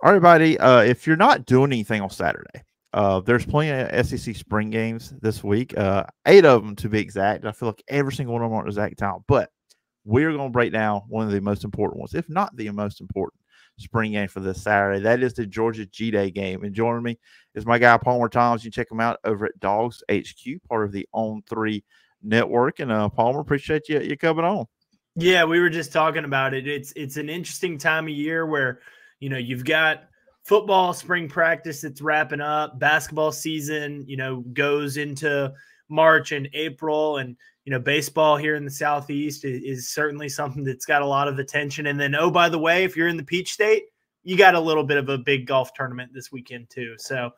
All right, everybody. If you're not doing anything on Saturday, there's plenty of SEC spring games this week. 8 of them to be exact. I feel like every single one of them are at the exact time. But we're going to break down one of the most important ones, if not the most important spring game for this Saturday. That is the Georgia G-Day game. And joining me is my guy, Palmer Thombs. You check him out over at DawgsHQ, part of the On3 network. And Palmer, appreciate you coming on. Yeah, we were just talking about it. It's an interesting time of year where, you've got football spring practice that's wrapping up. Basketball season, goes into March and April. And, baseball here in the Southeast is certainly something that's got a lot of attention. And then, oh, by the way, if you're in the Peach State, you got a little bit of a big golf tournament this weekend too. So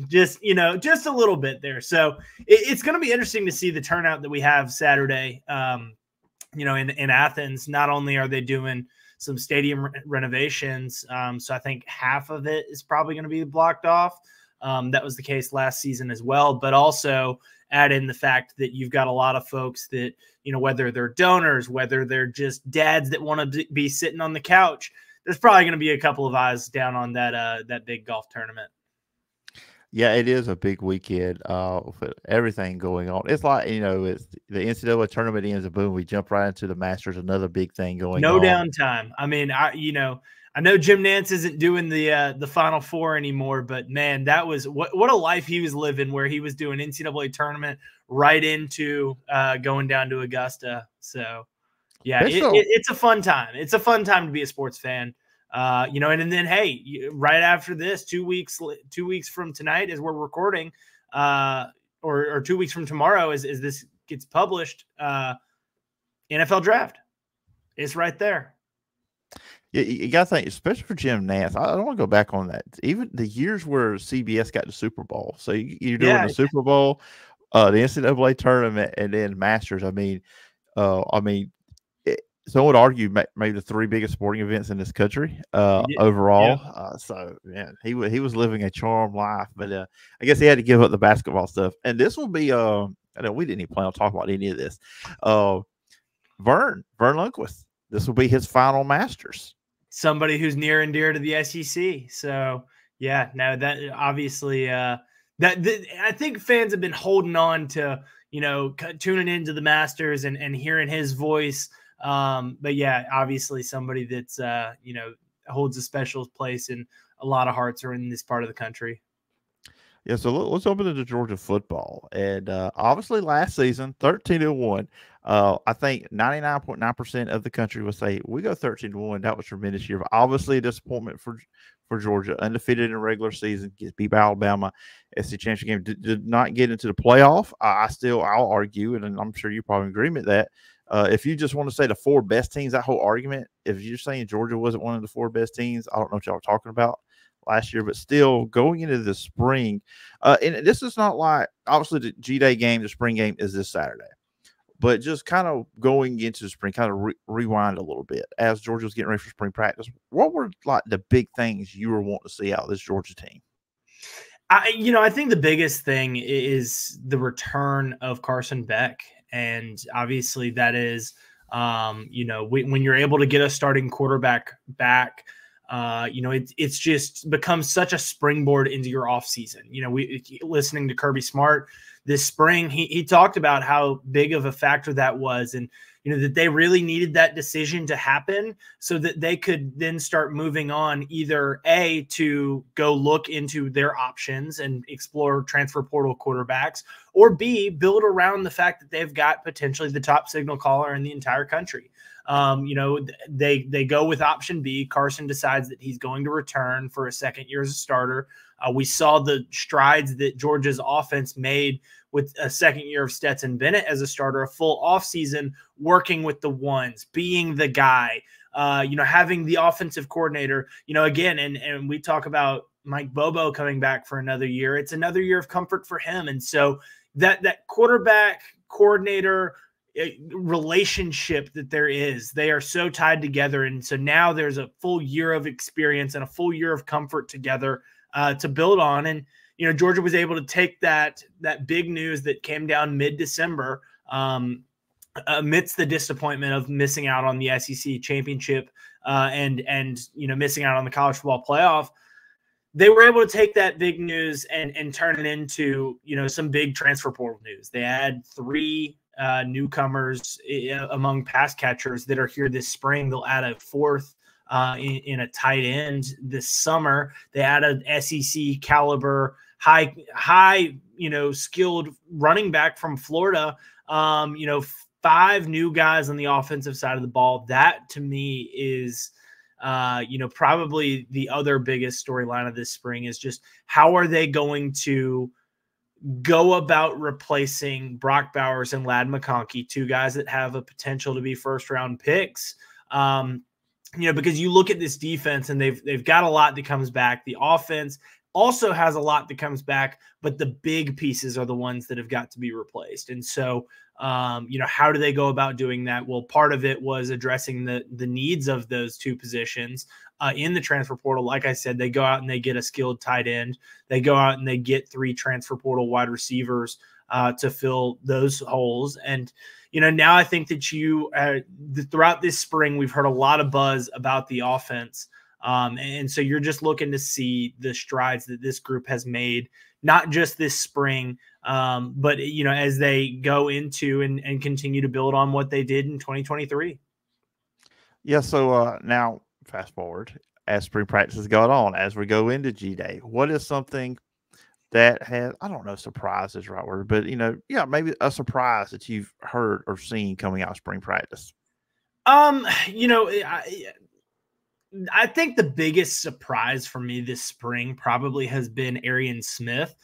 just a little bit there. So it's going to be interesting to see the turnout that we have Saturday, in Athens. Not only are they doing some stadium renovations, so I think half of it is probably going to be blocked off. That was the case last season as well, but also add in the fact that you've got a lot of folks that, whether they're donors, whether they're just dads that want to be sitting on the couch, there's probably going to be a couple of eyes down on that big golf tournament. Yeah, it is a big weekend with everything going on. It's like, it's the NCAA tournament ends and boom, we jump right into the Masters, another big thing going on. No downtime. I mean, I know Jim Nance isn't doing the Final Four anymore, but man, that was what a life he was living, where he was doing NCAA tournament right into going down to Augusta. So yeah, it's a fun time. It's a fun time to be a sports fan. And then, hey, right after this, 2 weeks from tonight, as we're recording, or 2 weeks from tomorrow, as this gets published, NFL draft is right there. Yeah, you got to think, especially for Jim Nance. I don't want to go back on that. Even the years where CBS got the Super Bowl. So you're doing the Super Bowl, the NCAA tournament, and then Masters. I mean, someone would argue maybe the 3 biggest sporting events in this country overall. Yeah. So man, he was living a charmed life, but I guess he had to give up the basketball stuff. And this will be I know we didn't even plan on talking about any of this. Vern Lundquist. This will be his final Masters. Somebody who's near and dear to the SEC. So yeah, no, that obviously I think fans have been holding on to tuning into the Masters and hearing his voice. But yeah, obviously somebody that's, holds a special place in a lot of hearts are in this part of the country. Yeah. So let's open into Georgia football. And, obviously last season, 13-1, I think 99.9% of the country would say we go 13-1. That was a tremendous year, but obviously a disappointment for Georgia, undefeated in the regular season, gets beat by Alabama. SEC championship game, did not get into the playoff. I'll argue, and I'm sure you're probably in agreement that, if you just want to say the 4 best teams, that whole argument, if you're saying Georgia wasn't one of the 4 best teams, I don't know what y'all are talking about last year, but still going into the spring. And this is not like, obviously the G-Day game, the spring game is this Saturday, but just kind of going into the spring, kind of rewind a little bit as Georgia was getting ready for spring practice. What were like the big things you were wanting to see out of this Georgia team? I think the biggest thing is the return of Carson Beck. And obviously that is, when you're able to get a starting quarterback back, it's just become such a springboard into your offseason. Listening to Kirby Smart this spring, he talked about how big of a factor that was, and that they really needed that decision to happen so that they could then start moving on, either A, to go look into their options and explore transfer portal quarterbacks, or B, build around the fact that they've got potentially the top signal caller in the entire country. They go with option B. Carson decides that he's going to return for a second year as a starter. We saw the strides that Georgia's offense made with a second year of Stetson Bennett as a starter, a full offseason working with the ones, being the guy, having the offensive coordinator, again, and we talk about Mike Bobo coming back for another year. It's another year of comfort for him. And so that quarterback coordinator relationship that there is, they are so tied together. And so now there's a full year of experience and a full year of comfort together to build on. And, Georgia was able to take that big news that came down mid-December amidst the disappointment of missing out on the SEC championship and missing out on the college football playoff, they were able to take that big news and turn it into some big transfer portal news. They had 3 newcomers among pass catchers that are here this spring. They'll add a 4th in a tight end this summer. They added SEC caliber, high skilled running back from Florida. 5 new guys on the offensive side of the ball. That to me is probably the other biggest storyline of this spring is just how are they going to go about replacing Brock Bowers and Ladd McConkey, 2 guys that have a potential to be first-round picks. Because you look at this defense and they've got a lot that comes back. The offense also has a lot that comes back, but the big pieces are the ones that have got to be replaced. And so, how do they go about doing that? Well, part of it was addressing the needs of those 2 positions in the transfer portal. Like I said, they go out and they get a skilled tight end. They go out and they get 3 transfer portal wide receivers to fill those holes. And, now I think that throughout this spring, we've heard a lot of buzz about the offense. And so you're just looking to see the strides that this group has made, not just this spring, but, as they go into and continue to build on what they did in 2023. Yeah. So now fast forward as spring practice has gone on, as we go into G-Day, what is something that has, I don't know, surprise is the right word, but, maybe a surprise that you've heard or seen coming out of spring practice? I think the biggest surprise for me this spring probably has been Arian Smith,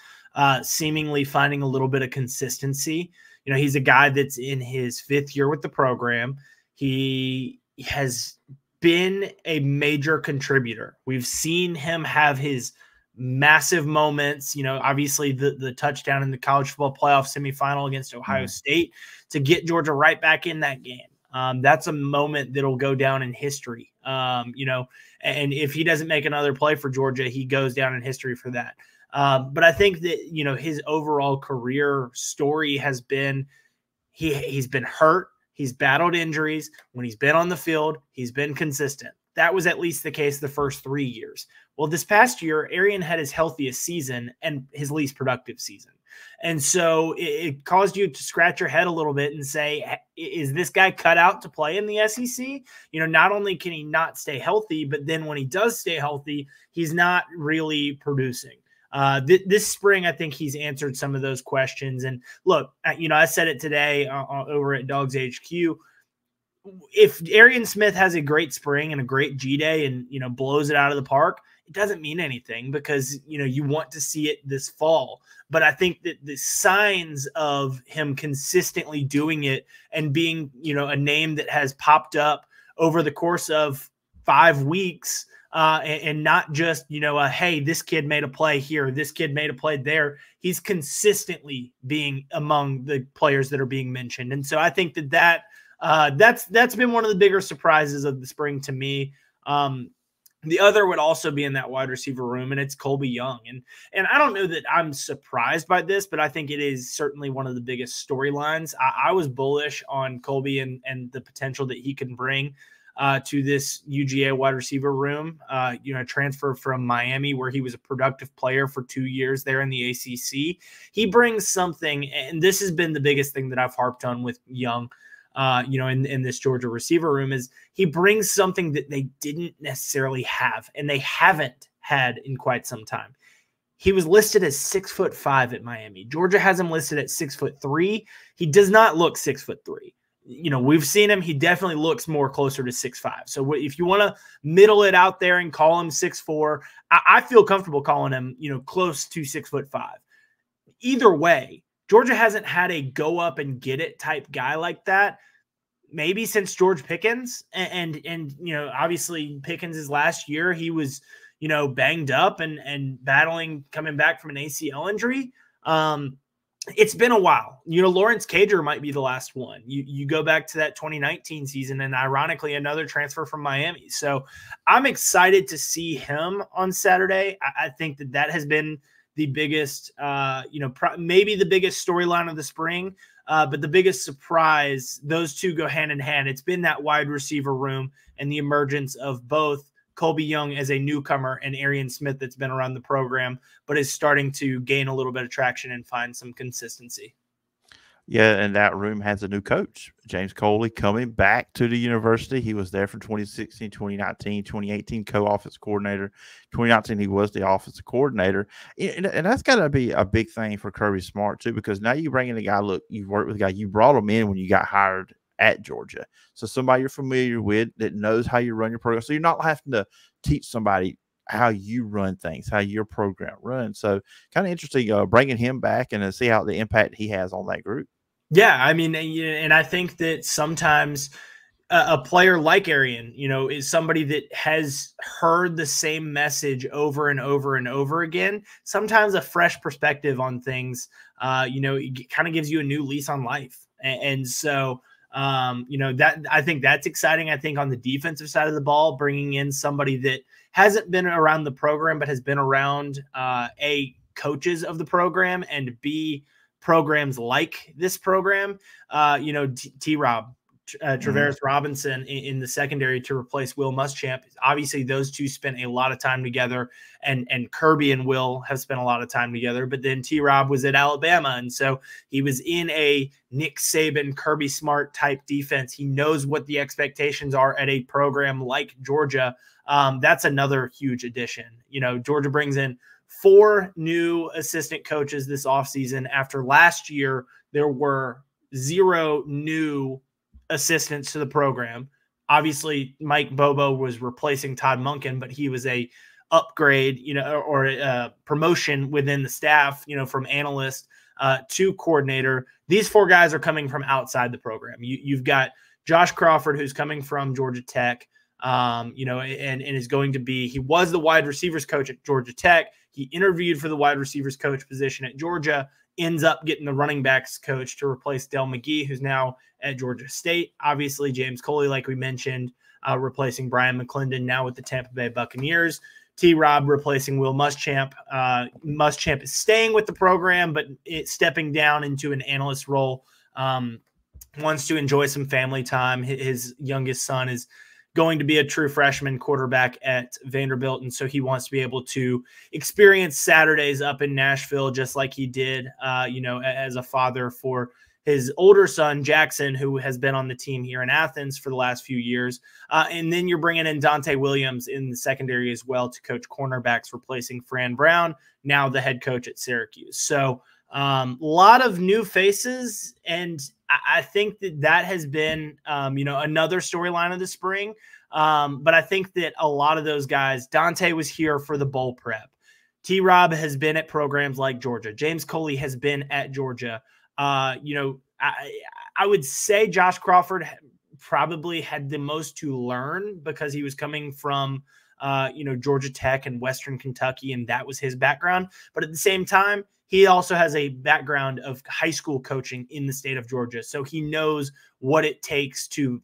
seemingly finding a little bit of consistency. He's a guy that's in his 5th year with the program. He has been a major contributor. We've seen him have his massive moments, obviously the touchdown in the college football playoff semifinal against Ohio State to get Georgia right back in that game. That's a moment that'll go down in history. And if he doesn't make another play for Georgia, he goes down in history for that. But I think that, his overall career story has been, he's been hurt. He's battled injuries. When he's been on the field, he's been consistent. That was at least the case the first 3 years. Well, this past year, Arian had his healthiest season and his least productive season. And so it caused you to scratch your head a little bit and say, is this guy cut out to play in the SEC? Not only can he not stay healthy, but then when he does stay healthy, he's not really producing. This spring, I think he's answered some of those questions. And look, I said it today over at DawgsHQ. If Arian Smith has a great spring and a great G-Day and, blows it out of the park, it doesn't mean anything because, you want to see it this fall. But I think that the signs of him consistently doing it and being, a name that has popped up over the course of 5 weeks and not just, hey, this kid made a play here, this kid made a play there. He's consistently being among the players that are being mentioned. And so I think that's been one of the bigger surprises of the spring to me. The other would also be in that wide receiver room, and it's Colby Young. And I don't know that I'm surprised by this, but I think it is certainly one of the biggest storylines. I was bullish on Colby and the potential that he can bring to this UGA wide receiver room, transfer from Miami where he was a productive player for 2 years there in the ACC. He brings something, and this has been the biggest thing that I've harped on with Young, in this Georgia receiver room, is he brings something that they didn't necessarily have, and they haven't had in quite some time. He was listed as 6'5" at Miami. Georgia has him listed at 6'3". He does not look 6'3". We've seen him. He definitely looks more closer to 6'5". So if you want to middle it out there and call him 6'4", I feel comfortable calling him, close to 6'5". Either way, Georgia hasn't had a go up and get it type guy like that, maybe since George Pickens. And obviously Pickens' last year, he was, banged up and battling, coming back from an ACL injury. It's been a while. Lawrence Cager might be the last one. You go back to that 2019 season, and ironically, another transfer from Miami. So I'm excited to see him on Saturday. I think that has been the biggest, maybe the biggest storyline of the spring. But the biggest surprise, those two go hand in hand. It's been that wide receiver room and the emergence of both Colby Young as a newcomer and Arian Smith that's been around the program, but is starting to gain a little bit of traction and find some consistency. Yeah, and that room has a new coach, James Coley, coming back to the university. He was there from 2016, 2019, 2018, co-offensive coordinator. 2019, he was the offensive coordinator. And that's got to be a big thing for Kirby Smart, too, because now you bring in a guy, look, you've worked with a guy, you brought him in when you got hired at Georgia. So somebody you're familiar with that knows how you run your program. So you're not having to teach somebody how you run things, how your program runs. So kind of interesting bringing him back and see how the impact he has on that group. Yeah, I mean, and I think that sometimes a player like Arian, is somebody that has heard the same message over and over and over again. Sometimes a fresh perspective on things, it kind of gives you a new lease on life. And so, that I think that's exciting. I think on the defensive side of the ball, bringing in somebody that hasn't been around the program, but has been around coaches of the program, and B, programs like this program, T-Rob, Travaris Robinson in the secondary to replace Will Muschamp. Obviously, those two spent a lot of time together, and Kirby and Will have spent a lot of time together. But then T-Rob was at Alabama, and so he was in a Nick Saban, Kirby Smart type defense. He knows what the expectations are at a program like Georgia. That's another huge addition. Georgia brings in 4 new assistant coaches this offseason. After last year, there were 0 new assistants to the program. Obviously, Mike Bobo was replacing Todd Monken, but he was a upgrade, or a promotion within the staff, from analyst to coordinator. These 4 guys are coming from outside the program. You've got Josh Crawford, who's coming from Georgia Tech, and is going to be, he was the wide receivers coach at Georgia Tech. He interviewed for the wide receivers coach position at Georgia, ends up getting the running backs coach to replace Del McGee, who's now at Georgia State. Obviously, James Coley, like we mentioned, replacing Brian McClendon, now with the Tampa Bay Buccaneers. T-Rob replacing Will Muschamp. Muschamp is staying with the program, but stepping down into an analyst role. Wants to enjoy some family time. His youngest son is going to be a true freshman quarterback at Vanderbilt, and so he wants to be able to experience Saturdays up in Nashville just like he did, as a father for his older son, Jackson, who has been on the team here in Athens for the last few years. And then you're bringing in Dante Williams in the secondary as well to coach cornerbacks, replacing Fran Brown, now the head coach at Syracuse. So a lot of new faces, and I think that has been, another storyline of the spring. But I think that a lot of those guys, Dante was here for the bowl prep. T-Rob has been at programs like Georgia. James Coley has been at Georgia. I would say Josh Crawford probably had the most to learn because he was coming from, Georgia Tech and Western Kentucky, and that was his background. But at the same time, he also has a background of high school coaching in the state of Georgia. So he knows what it takes to,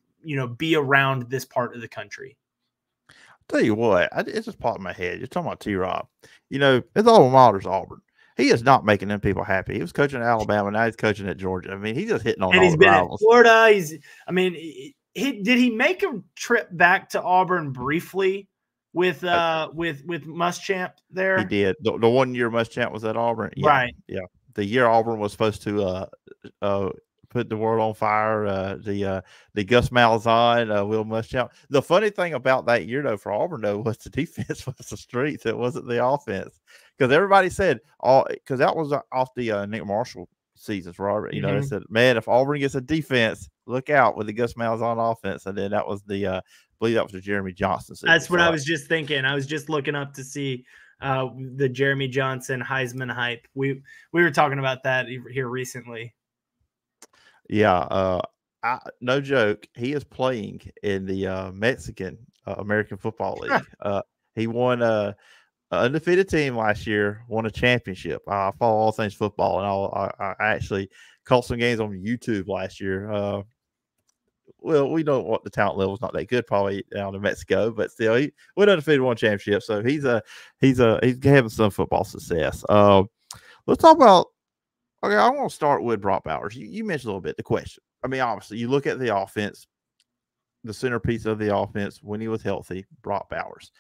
be around this part of the country. I'll tell you what, it just popped in my head. You're talking about T-Rob. His alma mater's Auburn. He is not making them people happy. He was coaching at Alabama, now he's coaching at Georgia. I mean, he's just hitting on and all he's the been rivals. At Florida. Did he make a trip back to Auburn briefly with Muschamp there? He did. The 1 year Muschamp was at Auburn. Yeah, right. Yeah. The year Auburn was supposed to put the world on fire. The Gus Malzahn, Will Muschamp. The funny thing about that year, though, for Auburn, though, was the defense was the strength. It wasn't the offense. Because everybody said, because that was off the Nick Marshall seasons, Robert. They said, man, if Auburn gets a defense, look out with the Gus Malzahn offense. And then that was I believe that was the Jeremy Johnson season. That's what I was just thinking. I was just looking up to see the Jeremy Johnson Heisman hype. We were talking about that here recently. Yeah, no joke. He is playing in the Mexican American Football League. He won an undefeated team last year, won a championship. I follow all things football, and I actually caught some games on YouTube last year. Well, we know what the talent level is not that good, probably down in Mexico, but still, he went undefeated, won championship. So he's having some football success. Let's talk about Okay, I want to start with Brock Bowers. You mentioned a little bit the question. I mean, obviously, you look at the offense, the centerpiece of the offense when he was healthy, Brock Bowers.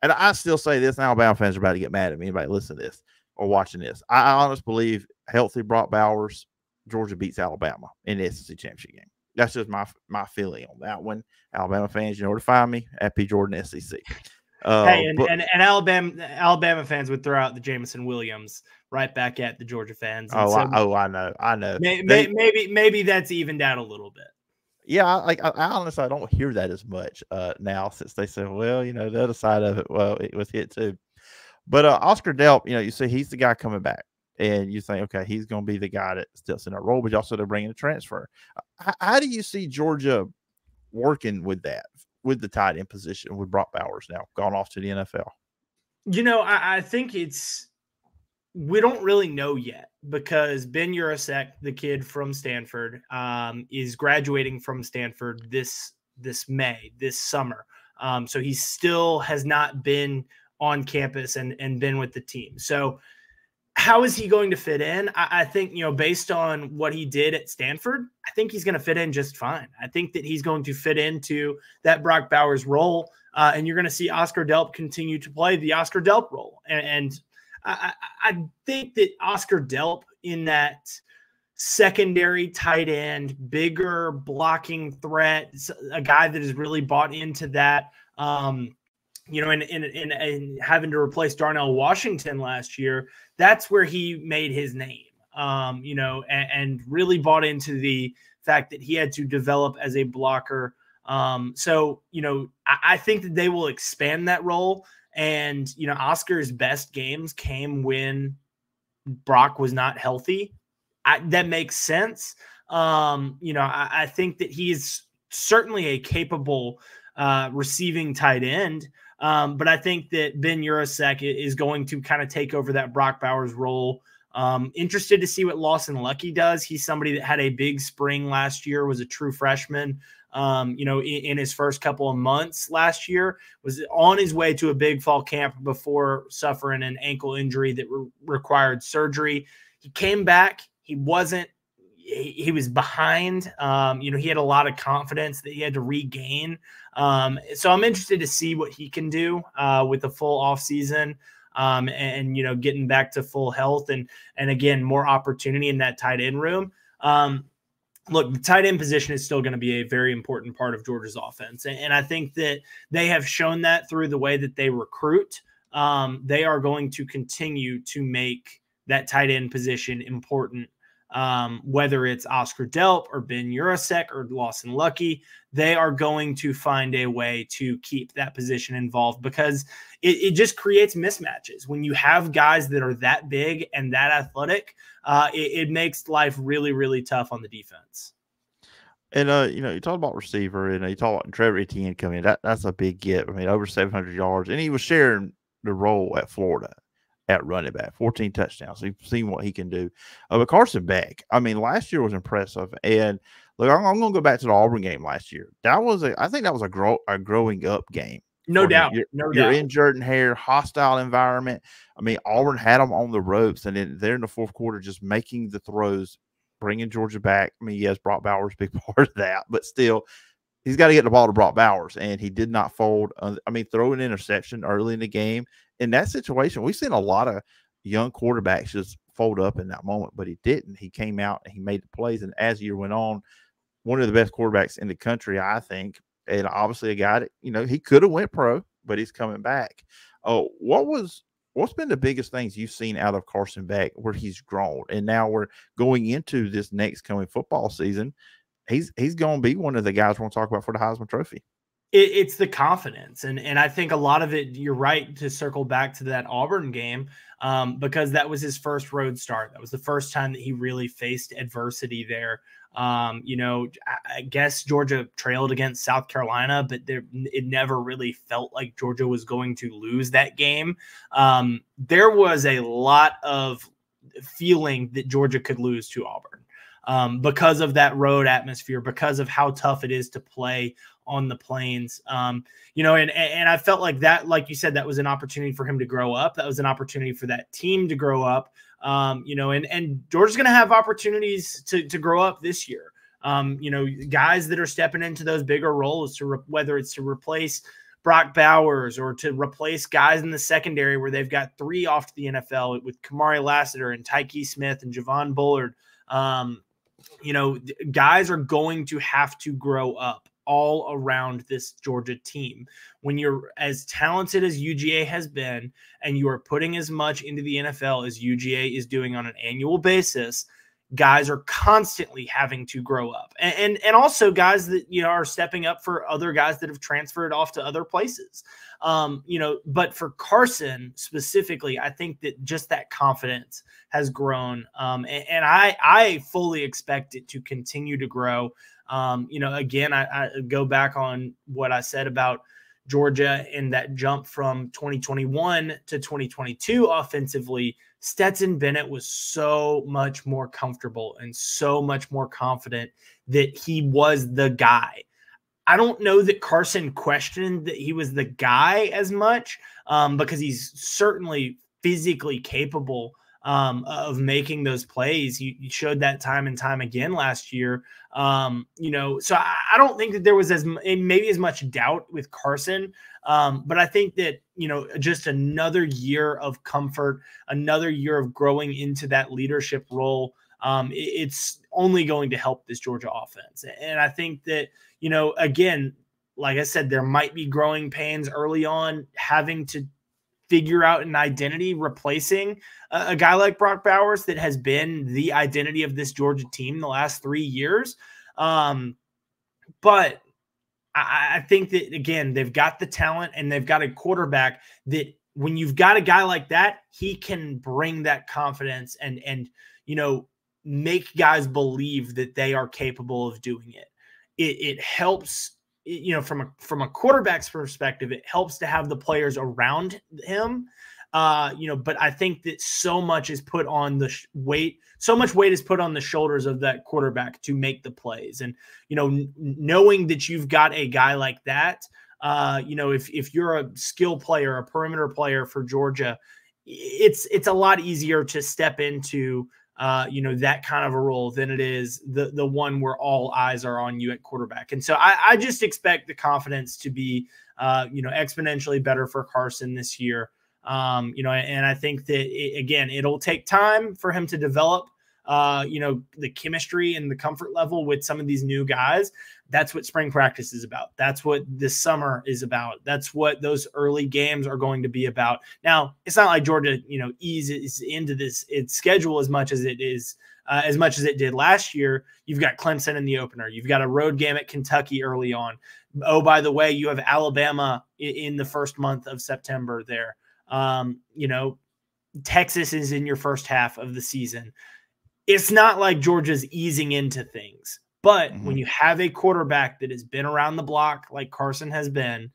And I still say this, and Alabama fans are about to get mad at me. Anybody listen to this or watching this? I honestly believe healthy Brock Bowers, Georgia beats Alabama in the SEC championship game. That's just my feeling on that one. Alabama fans, you know where to find me at P Jordan SEC. Hey, and Alabama fans would throw out the Jameson Williams right back at the Georgia fans. And I know. Maybe that's evened out a little bit. Yeah, I honestly I don't hear that as much now since they said, well, you know, the other side of it, well, it was hit too. But Oscar Delp, you know, you see he's the guy coming back, and you think, okay, he's going to be the guy that steps in that role, but also they're bringing a transfer. How do you see Georgia working with that, with the tight end position with Brock Bowers now gone off to the NFL? You know, I think we don't really know yet because Ben Urasek, the kid from Stanford, is graduating from Stanford this summer. So he still has not been on campus and been with the team. So how is he going to fit in? I think, you know, based on what he did at Stanford, I think he's going to fit in just fine. I think that he's going to fit into that Brock Bowers role. And you're going to see Oscar Delp continue to play the Oscar Delp role. And I think that Oscar Delp in that secondary tight end, bigger blocking threat, a guy that has really bought into that, you know, in having to replace Darnell Washington last year, that's where he made his name, you know, and really bought into the fact that he had to develop as a blocker. So, you know, I think that they will expand that role. And, you know, Oscar's best games came when Brock was not healthy. That makes sense. You know, I think that he's certainly a capable receiving tight end. But I think that Ben Urasek is going to kind of take over that Brock Bowers role. Interested to see what Lawson Lucky does. He's somebody that had a big spring last year, was a true freshman. You know, in his first couple of months last year, was on his way to a big fall camp before suffering an ankle injury that required surgery. He came back. He was behind. You know, he had a lot of confidence that he had to regain. So I'm interested to see what he can do with the full off season. And, you know, getting back to full health and again, more opportunity in that tight end room. Look, the tight end position is still going to be a very important part of Georgia's offense. And I think that they have shown that through the way that they recruit. They are going to continue to make that tight end position important. Whether it's Oscar Delp or Ben Urasek or Lawson Lucky, they are going to find a way to keep that position involved because it just creates mismatches. When you have guys that are that big and that athletic, it makes life really, really tough on the defense. And, you know, you talk about receiver and you talk about Trevor Etienne coming in. That's a big get. I mean, over 700 yards. And he was sharing the role at Florida at running back, 14 touchdowns. So you've seen what he can do. But Carson Beck, I mean, last year was impressive. And look, I'm going to go back to the Auburn game last year. I think that was a growing up game. No doubt. You're in Jordan-Hare, hostile environment. I mean, Auburn had them on the ropes, and then they're in the fourth quarter just making the throws, bringing Georgia back. I mean, yes, Brock Bowers big part of that, but still, he's got to get the ball to Brock Bowers, and he did not fold. I mean, throw an interception early in the game. In that situation, we've seen a lot of young quarterbacks just fold up in that moment, but he didn't. He came out and he made the plays, and as the year went on, one of the best quarterbacks in the country, I think, and obviously a guy that, you know, he could have went pro, but he's coming back. Oh, what's been the biggest things you've seen out of Carson Beck where he's grown? And now we're going into this next coming football season. He's going to be one of the guys we're going to talk about for the Heisman Trophy. It's the confidence. And I think a lot of it, you're right to circle back to that Auburn game because that was his first road start. That was the first time that he really faced adversity there. You know, I guess Georgia trailed against South Carolina, but it never really felt like Georgia was going to lose that game. There was a lot of feeling that Georgia could lose to Auburn because of that road atmosphere, because of how tough it is to play on the Plains. You know, and I felt like that, like you said, that was an opportunity for him to grow up. That was an opportunity for that team to grow up. You know, and Georgia's going to have opportunities to grow up this year. You know, guys that are stepping into those bigger roles, whether it's to replace Brock Bowers or to replace guys in the secondary where they've got 3 off to the NFL with Kamari Lassiter and Tyke Smith and Javon Bullard. You know, guys are going to have to grow up all around this Georgia team. When you're as talented as UGA has been and you are putting as much into the NFL as UGA is doing on an annual basis, guys are constantly having to grow up, and also guys that, you know, are stepping up for other guys that have transferred off to other places. You know, but for Carson specifically, I think that just that confidence has grown. And I fully expect it to continue to grow. You know, again, I go back on what I said about Georgia and that jump from 2021 to 2022 offensively. Stetson Bennett was so much more comfortable and so much more confident that he was the guy. I don't know that Carson questioned that he was the guy as much, because he's certainly physically capable of making those plays. He showed that time and time again last year. You know, so I don't think that there was maybe as much doubt with Carson. But I think that, you know, just another year of comfort, another year of growing into that leadership role, it's only going to help this Georgia offense. And I think that, you know, again, like I said, there might be growing pains early on, having to figure out an identity, replacing a guy like Brock Bowers that has been the identity of this Georgia team the last 3 years. But I think that, again, they've got the talent and they've got a quarterback that when you've got a guy like that, he can bring that confidence and, you know, make guys believe that they are capable of doing it. It helps, you know, from a quarterback's perspective, it helps to have the players around him. You know, but I think that so much is put on the weight. So much weight is put on the shoulders of that quarterback to make the plays. And, you know, knowing that you've got a guy like that, you know, if you're a skill player, a perimeter player for Georgia, it's a lot easier to step into, you know, that kind of a role than it is the one where all eyes are on you at quarterback. And so I just expect the confidence to be, you know, exponentially better for Carson this year. You know, and I think that, again, it'll take time for him to develop, you know, the chemistry and the comfort level with some of these new guys. That's what spring practice is about. That's what this summer is about. That's what those early games are going to be about. Now, it's not like Georgia, you know, eases into its schedule as much as it is, as much as it did last year. You've got Clemson in the opener. You've got a road game at Kentucky early on. Oh, by the way, you have Alabama in the first month of September there. You know, Texas is in your first half of the season. It's not like Georgia's easing into things, but when you have a quarterback that has been around the block like Carson has been,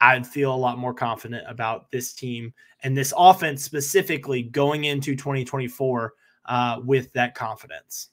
I'd feel a lot more confident about this team and this offense specifically going into 2024 with that confidence.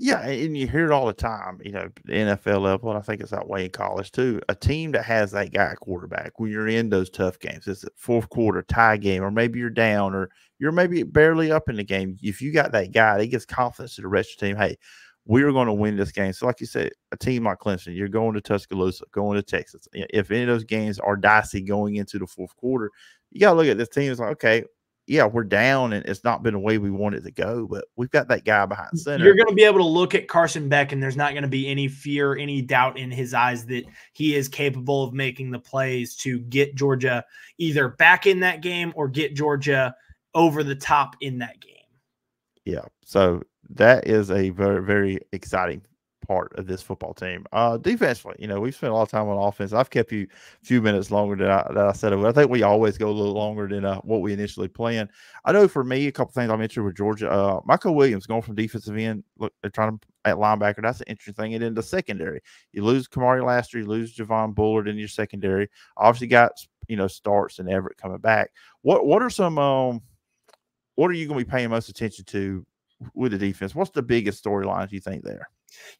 Yeah, and you hear it all the time, you know, the NFL level, and I think it's that way in college too. A team that has that guy quarterback, when you're in those tough games, it's a fourth quarter tie game, or maybe you're down, or you're maybe barely up in the game. If you got that guy, that gives confidence to the rest of the team. Hey, we're going to win this game. So, like you said, a team like Clemson, you're going to Tuscaloosa, going to Texas. If any of those games are dicey going into the fourth quarter, you got to look at this team. It's like, okay, yeah, we're down and it's not been the way we want it to go, but we've got that guy behind center. You're going to be able to look at Carson Beck and there's not going to be any fear, any doubt in his eyes that he is capable of making the plays to get Georgia either back in that game or get Georgia over the top in that game. Yeah. So that is a very, very exciting part of this football team. Defensively, you know, we've spent a lot of time on offense. I've kept you a few minutes longer than I said. I think we always go a little longer than what we initially planned. I know for me, a couple things I mentioned with Georgia. Michael Williams going from defensive end, look, they're trying to at linebacker. That's an interesting thing. And then the secondary, you lose Kamari Lassiter, you lose Javon Bullard in your secondary. Obviously got, you know, Starks and Everett coming back. What are some what are you going to be paying most attention to with the defense? What's the biggest storylines you think there?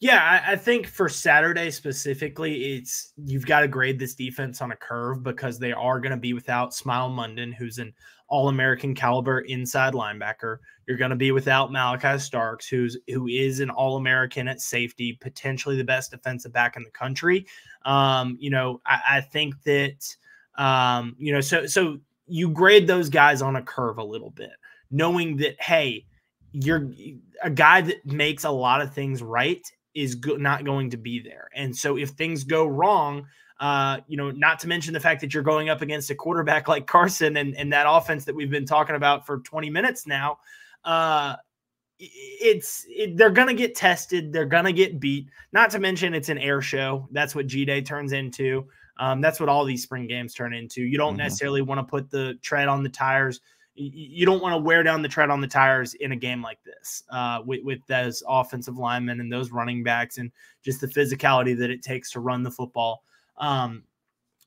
Yeah, I think for Saturday specifically, you've got to grade this defense on a curve because they are going to be without Smile Munden, who's an All-American caliber inside linebacker. You're going to be without Malachi Starks, who is an All-American at safety, potentially the best defensive back in the country. I think that so you grade those guys on a curve a little bit, knowing that hey, you're a guy that makes a lot of things right is not going to be there. And so if things go wrong, not to mention the fact that you're going up against a quarterback like Carson and that offense that we've been talking about for 20 minutes now, they're going to get tested. They're going to get beat. Not to mention it's an air show. That's what G-Day turns into. That's what all these spring games turn into. You don't necessarily want to put the tread on the tires. You don't want to wear down the tread on the tires in a game like this with those offensive linemen and those running backs and just the physicality that it takes to run the football.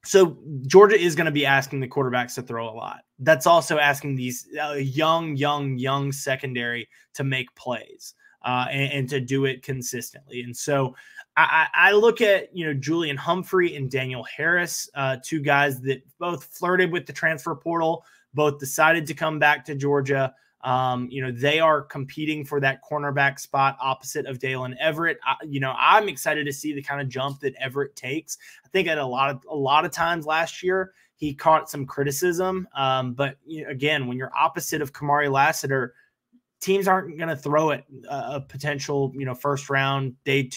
So Georgia is going to be asking the quarterbacks to throw a lot. That's also asking these young secondary to make plays and to do it consistently. And so I look at, Julian Humphrey and Daniel Harris, two guys that both flirted with the transfer portal, both decided to come back to Georgia. They are competing for that cornerback spot opposite of Dalen Everett. I'm excited to see the kind of jump that Everett takes. I think at a lot of times last year, he caught some criticism. But again, when you're opposite of Kamari Lassiter, teams aren't going to throw it a potential, first round, day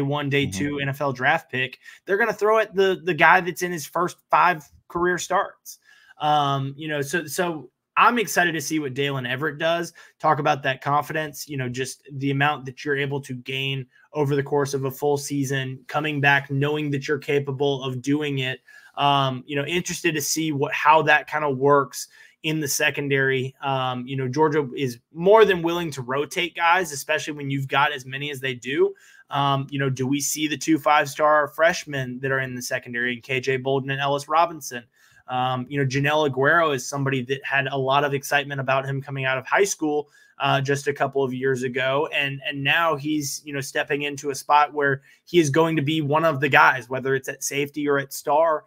one, day two NFL draft pick. They're going to throw it the guy that's in his first 5 career starts. So I'm excited to see what Dalen Everett does. Talk about that confidence, just the amount that you're able to gain over the course of a full season, coming back, knowing that you're capable of doing it. Interested to see how that kind of works in the secondary. Georgia is more than willing to rotate guys, especially when you've got as many as they do. Do we see the 2 5-star freshmen that are in the secondary, KJ Bolden and Ellis Robinson? Janelle Aguero is somebody that had a lot of excitement about him coming out of high school just a couple of years ago. And now he's, stepping into a spot where he is going to be one of the guys, whether it's at safety or at star.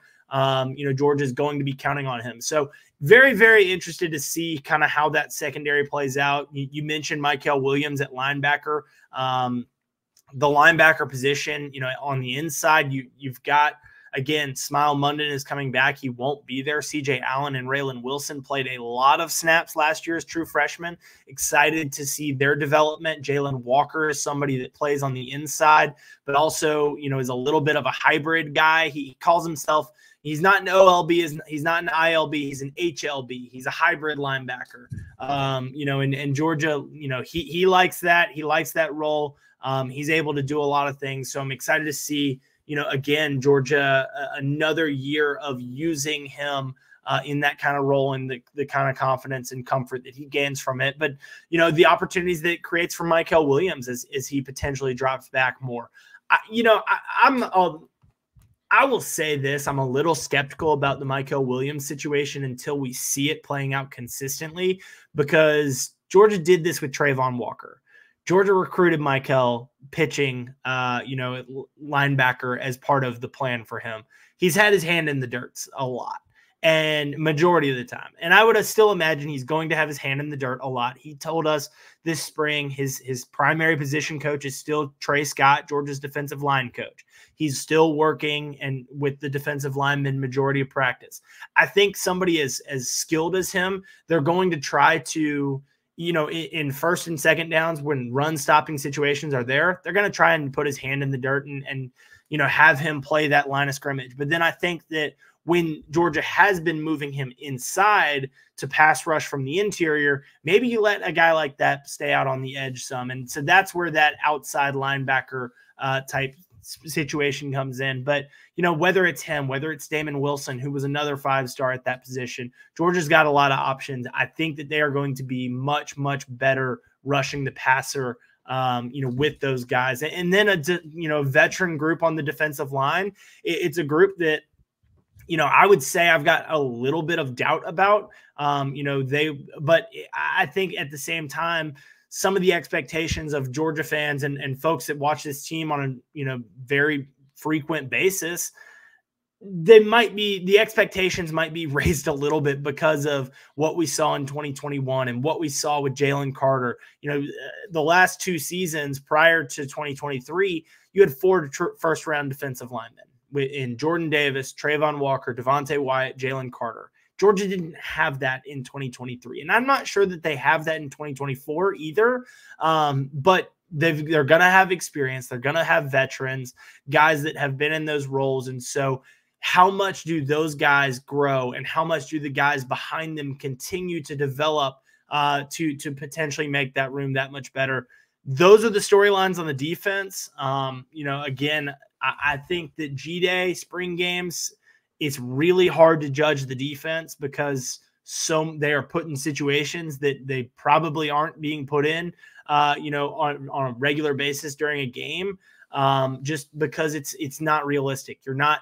Georgia is going to be counting on him. So very, very interested to see kind of how that secondary plays out. You mentioned Mykel Williams at linebacker. The linebacker position, on the inside, you've got, again, Smile Munden is coming back. He won't be there. CJ Allen and Raylan Wilson played a lot of snaps last year as true freshmen. Excited to see their development. Jalen Walker is somebody that plays on the inside, but also, is a little bit of a hybrid guy. He calls himself, he's not an OLB, he's not an ILB, he's an HLB. He's a hybrid linebacker. And Georgia, he likes that. He likes that role. He's able to do a lot of things. So I'm excited to see, again, Georgia, another year of using him in that kind of role and the kind of confidence and comfort that he gains from it. But, the opportunities that it creates for Mykel Williams as he potentially drops back more. I will say this, I'm a little skeptical about the Mykel Williams situation until we see it playing out consistently, because Georgia did this with Trayvon Walker. Georgia recruited Mykel pitching, linebacker as part of the plan for him. He's had his hand in the dirt a lot and majority of the time. And I would still imagine he's going to have his hand in the dirt a lot. He told us this spring his primary position coach is still Trey Scott, Georgia's defensive line coach. He's still working and with the defensive lineman majority of practice. I think somebody as skilled as him, they're going to try to, in first and second downs when run stopping situations are there, they're going to try and put his hand in the dirt and have him play that line of scrimmage. But then I think that when Georgia has been moving him inside to pass rush from the interior, maybe you let a guy like that stay out on the edge some. And so that's where that outside linebacker type situation comes in. But, whether it's him, whether it's Damon Wilson, who was another 5-star at that position, Georgia's got a lot of options. I think that they are going to be much, much better rushing the passer, with those guys. And then a veteran group on the defensive line. It's a group that, I would say I've got a little bit of doubt about, but I think at the same time, some of the expectations of Georgia fans and folks that watch this team on a very frequent basis, the expectations might be raised a little bit because of what we saw in 2021 and what we saw with Jalen Carter. The last 2 seasons prior to 2023, you had 4 first-round defensive linemen in Jordan Davis, Trayvon Walker, Devontae Wyatt, Jalen Carter. Georgia didn't have that in 2023, and I'm not sure that they have that in 2024 either. But they're going to have experience. They're going to have veterans, guys that have been in those roles, and so how much do those guys grow and how much do the guys behind them continue to develop to potentially make that room that much better? Those are the storylines on the defense. Again, I think that G-Day, spring games, it's really hard to judge the defense because they are put in situations that they probably aren't being put in, on a regular basis during a game. Just because it's not realistic. You're not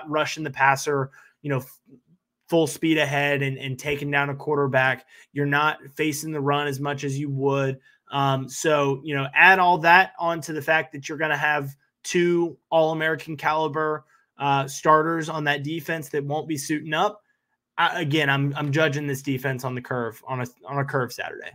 rushing the passer, full speed ahead and taking down a quarterback. You're not facing the run as much as you would. So add all that onto the fact that you're going to have 2 All-American caliber starters on that defense that won't be suiting up. I'm judging this defense on the curve on a curve Saturday.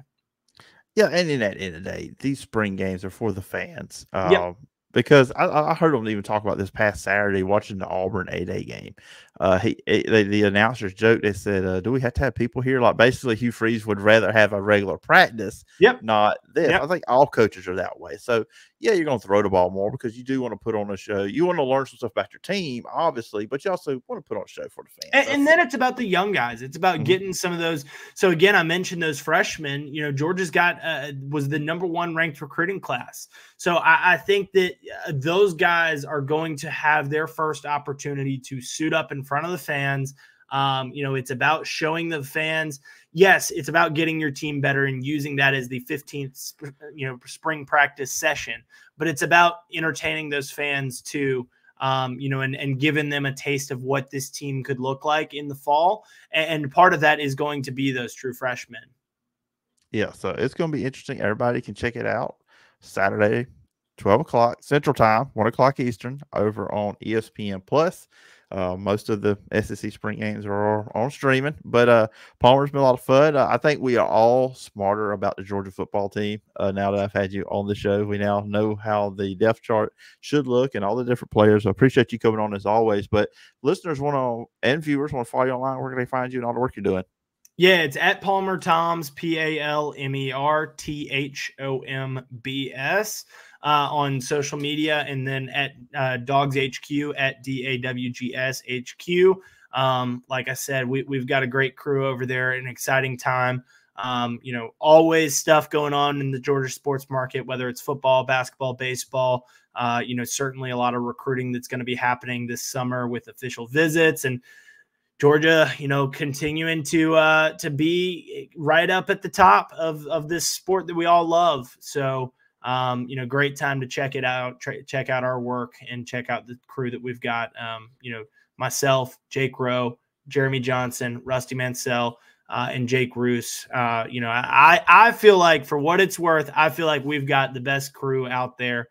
Yeah, and in that end of the day, these spring games are for the fans. Yep. Because I heard them even talk about this past Saturday watching the Auburn 8A game. The announcers joked, they said, do we have to have people here? Like basically Hugh Freeze would rather have a regular practice, not this. I think all coaches are that way. So, yeah, you're going to throw the ball more because you do want to put on a show. You want to learn some stuff about your team, obviously, but you also want to put on a show for the fans. And then it's about the young guys. It's about getting some of those. So, again, I mentioned those freshmen. Georgia's was the #1 ranked recruiting class. So I think that those guys are going to have their first opportunity to suit up in front of the fans. It's about showing the fans. Yes, it's about getting your team better and using that as the 15th, spring practice session. But it's about entertaining those fans too, and giving them a taste of what this team could look like in the fall. And part of that is going to be those true freshmen. Yeah, so it's going to be interesting. Everybody can check it out Saturday, 12 o'clock Central Time, 1 o'clock Eastern, over on ESPN Plus. Most of the SEC spring games are on streaming, but Palmer's been a lot of fun. I think we are all smarter about the Georgia football team now that I've had you on the show. We now know how the depth chart should look and all the different players. I appreciate you coming on as always. But listeners and viewers want to follow you online. Where can they find you and all the work you're doing? Yeah, it's at Palmer Thombs, PalmerThombs, on social media, and then at DawgsHQ at DawgsHQ. Like I said, we've got a great crew over there, an exciting time. Always stuff going on in the Georgia sports market, whether it's football, basketball, baseball. Certainly a lot of recruiting that's going to be happening this summer with official visits, and Georgia, continuing to be right up at the top of this sport that we all love. So, great time to check it out, check out our work, and check out the crew that we've got. Myself, Jake Rowe, Jeremy Johnson, Rusty Mansell, and Jake Roos. I feel like, for what it's worth, I feel like we've got the best crew out there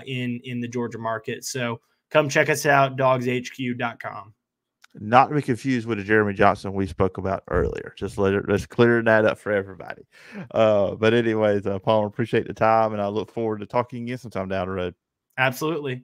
in the Georgia market. So come check us out, DawgsHQ.com. Not to be confused with the Jeremy Johnson we spoke about earlier. Let's clear that up for everybody. But anyways, Palmer, appreciate the time, and I look forward to talking again sometime down the road. Absolutely.